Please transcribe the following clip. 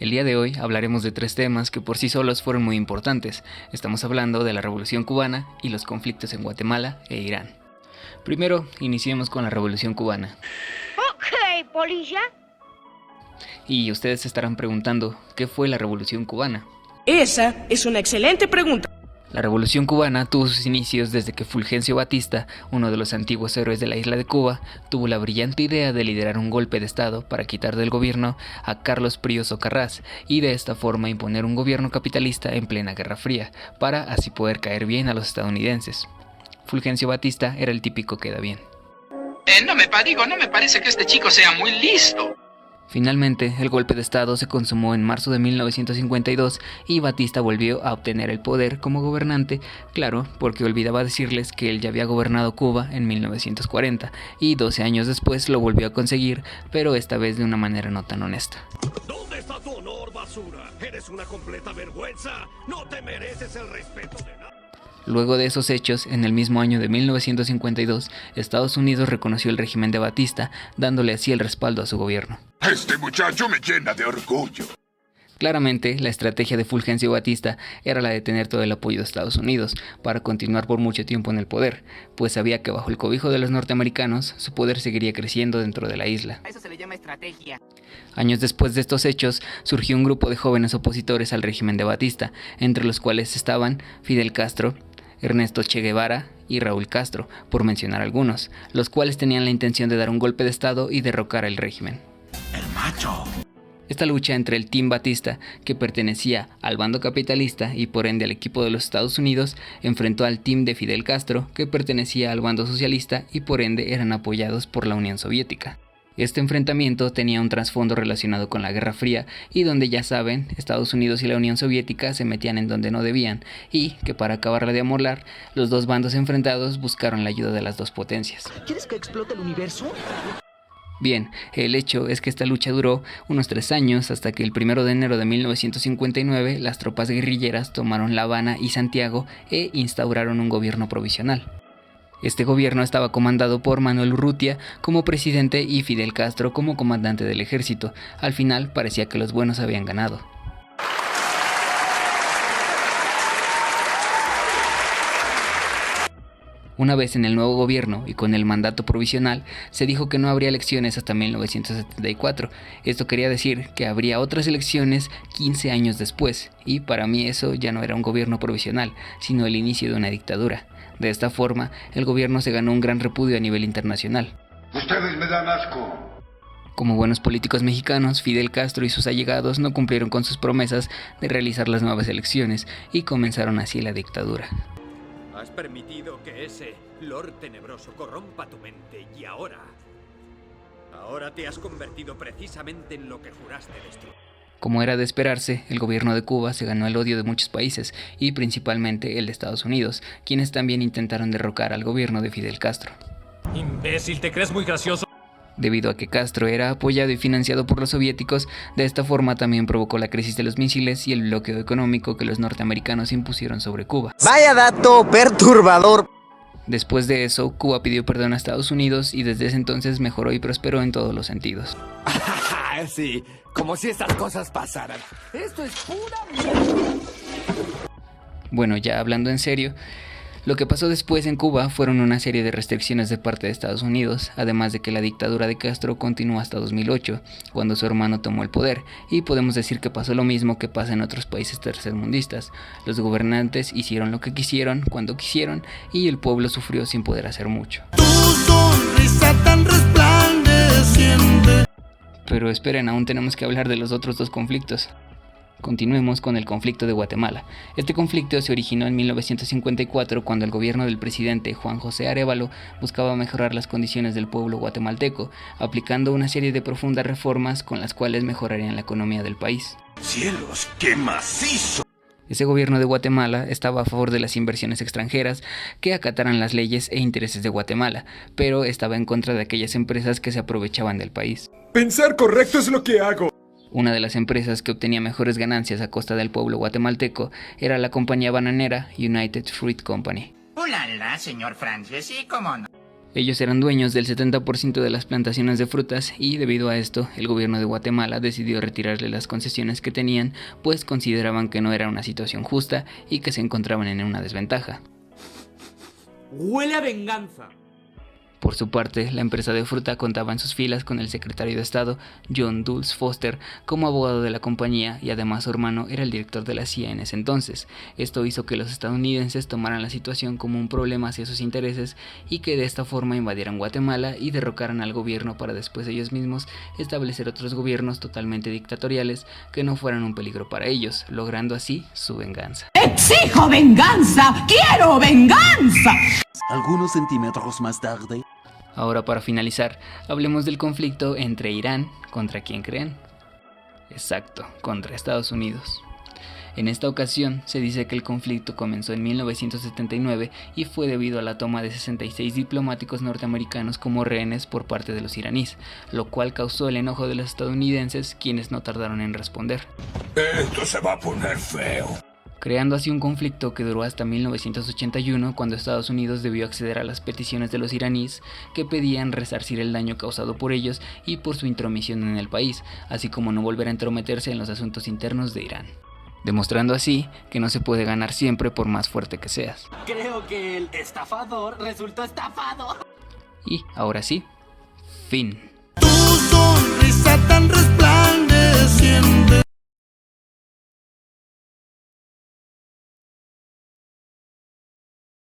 El día de hoy hablaremos de tres temas que por sí solos fueron muy importantes. Estamos hablando de la Revolución Cubana y los conflictos en Guatemala e Irán. Primero, iniciemos con la Revolución Cubana. Ok, polilla. Y ustedes se estarán preguntando, ¿qué fue la Revolución Cubana? Esa es una excelente pregunta. La Revolución Cubana tuvo sus inicios desde que Fulgencio Batista, uno de los antiguos héroes de la isla de Cuba, tuvo la brillante idea de liderar un golpe de estado para quitar del gobierno a Carlos Príos Ocarrás y de esta forma imponer un gobierno capitalista en plena Guerra Fría, para así poder caer bien a los estadounidenses. Fulgencio Batista era el típico queda bien. No me parece que este chico sea muy listo. Finalmente, el golpe de estado se consumó en marzo de 1952 y Batista volvió a obtener el poder como gobernante, claro, porque olvidaba decirles que él ya había gobernado Cuba en 1940 y 12 años después lo volvió a conseguir, pero esta vez de una manera no tan honesta. ¿Dónde está tu honor, basura? Eres una completa vergüenza. No te mereces el respeto de nadie. Luego de esos hechos, en el mismo año de 1952, Estados Unidos reconoció el régimen de Batista, dándole así el respaldo a su gobierno. Este muchacho me llena de orgullo. Claramente, la estrategia de Fulgencio Batista era la de tener todo el apoyo de Estados Unidos para continuar por mucho tiempo en el poder, pues sabía que bajo el cobijo de los norteamericanos, su poder seguiría creciendo dentro de la isla. A eso se le llama estrategia. Años después de estos hechos, surgió un grupo de jóvenes opositores al régimen de Batista, entre los cuales estaban Fidel Castro, Ernesto Che Guevara y Raúl Castro, por mencionar algunos, los cuales tenían la intención de dar un golpe de estado y derrocar el régimen. El macho. Esta lucha entre el Team Batista, que pertenecía al bando capitalista y por ende al equipo de los Estados Unidos, enfrentó al Team de Fidel Castro, que pertenecía al bando socialista y por ende eran apoyados por la Unión Soviética. Este enfrentamiento tenía un trasfondo relacionado con la Guerra Fría y donde ya saben, Estados Unidos y la Unión Soviética se metían en donde no debían y que para acabarla de amolar, los dos bandos enfrentados buscaron la ayuda de las dos potencias. ¿Quieres que explote el universo? Bien, el hecho es que esta lucha duró unos 3 años hasta que el 1 de enero de 1959 las tropas guerrilleras tomaron La Habana y Santiago e instauraron un gobierno provisional. Este gobierno estaba comandado por Manuel Urrutia como presidente y Fidel Castro como comandante del ejército. Al final parecía que los buenos habían ganado. Una vez en el nuevo gobierno y con el mandato provisional, se dijo que no habría elecciones hasta 1974. Esto quería decir que habría otras elecciones 15 años después, y para mí eso ya no era un gobierno provisional, sino el inicio de una dictadura. De esta forma, el gobierno se ganó un gran repudio a nivel internacional. Ustedes me dan asco. Como buenos políticos mexicanos, Fidel Castro y sus allegados no cumplieron con sus promesas de realizar las nuevas elecciones y comenzaron así la dictadura. Has permitido que ese Lord Tenebroso corrompa tu mente y ahora te has convertido precisamente en lo que juraste destruir. Como era de esperarse, el gobierno de Cuba se ganó el odio de muchos países, y principalmente el de Estados Unidos, quienes también intentaron derrocar al gobierno de Fidel Castro. Imbécil, ¿te crees muy gracioso? Debido a que Castro era apoyado y financiado por los soviéticos, de esta forma también provocó la crisis de los misiles y el bloqueo económico que los norteamericanos impusieron sobre Cuba. Vaya dato perturbador. Después de eso, Cuba pidió perdón a Estados Unidos y desde ese entonces mejoró y prosperó en todos los sentidos. Sí, como si estas cosas pasaran. Esto es pura mierda. Bueno, ya hablando en serio, lo que pasó después en Cuba fueron una serie de restricciones de parte de Estados Unidos, además de que la dictadura de Castro continuó hasta 2008, cuando su hermano tomó el poder, y podemos decir que pasó lo mismo que pasa en otros países tercermundistas. Los gobernantes hicieron lo que quisieron, cuando quisieron, y el pueblo sufrió sin poder hacer mucho. Tu sonrisa tan resplandeciente. Pero esperen, aún tenemos que hablar de los otros dos conflictos. Continuemos con el conflicto de Guatemala. Este conflicto se originó en 1954 cuando el gobierno del presidente Juan José Arévalo buscaba mejorar las condiciones del pueblo guatemalteco, aplicando una serie de profundas reformas con las cuales mejorarían la economía del país. ¡Cielos, qué macizo! Ese gobierno de Guatemala estaba a favor de las inversiones extranjeras que acataran las leyes e intereses de Guatemala, pero estaba en contra de aquellas empresas que se aprovechaban del país. Pensar correcto es lo que hago. Una de las empresas que obtenía mejores ganancias a costa del pueblo guatemalteco era la compañía bananera United Fruit Company. ¡Ulala, señor Francis! ¿Y cómo no? Ellos eran dueños del 70% de las plantaciones de frutas y debido a esto el gobierno de Guatemala decidió retirarle las concesiones que tenían, pues consideraban que no era una situación justa y que se encontraban en una desventaja. Huele a venganza. Por su parte, la empresa de fruta contaba en sus filas con el secretario de Estado, John Dulles Foster, como abogado de la compañía y además su hermano era el director de la CIA en ese entonces. Esto hizo que los estadounidenses tomaran la situación como un problema hacia sus intereses y que de esta forma invadieran Guatemala y derrocaran al gobierno para después ellos mismos establecer otros gobiernos totalmente dictatoriales que no fueran un peligro para ellos, logrando así su venganza. ¡Exijo venganza! ¡Quiero venganza! Algunos centímetros más tarde. Ahora, para finalizar, hablemos del conflicto entre Irán, ¿contra quién creen? Exacto, contra Estados Unidos. En esta ocasión se dice que el conflicto comenzó en 1979 y fue debido a la toma de 66 diplomáticos norteamericanos como rehenes por parte de los iraníes, lo cual causó el enojo de los estadounidenses, quienes no tardaron en responder. Esto se va a poner feo. Creando así un conflicto que duró hasta 1981, cuando Estados Unidos debió acceder a las peticiones de los iraníes que pedían resarcir el daño causado por ellos y por su intromisión en el país, así como no volver a entrometerse en los asuntos internos de Irán, demostrando así que no se puede ganar siempre por más fuerte que seas. Creo que el estafador resultó estafado. Y ahora sí, fin. Tu sonrisa tan resplandeciente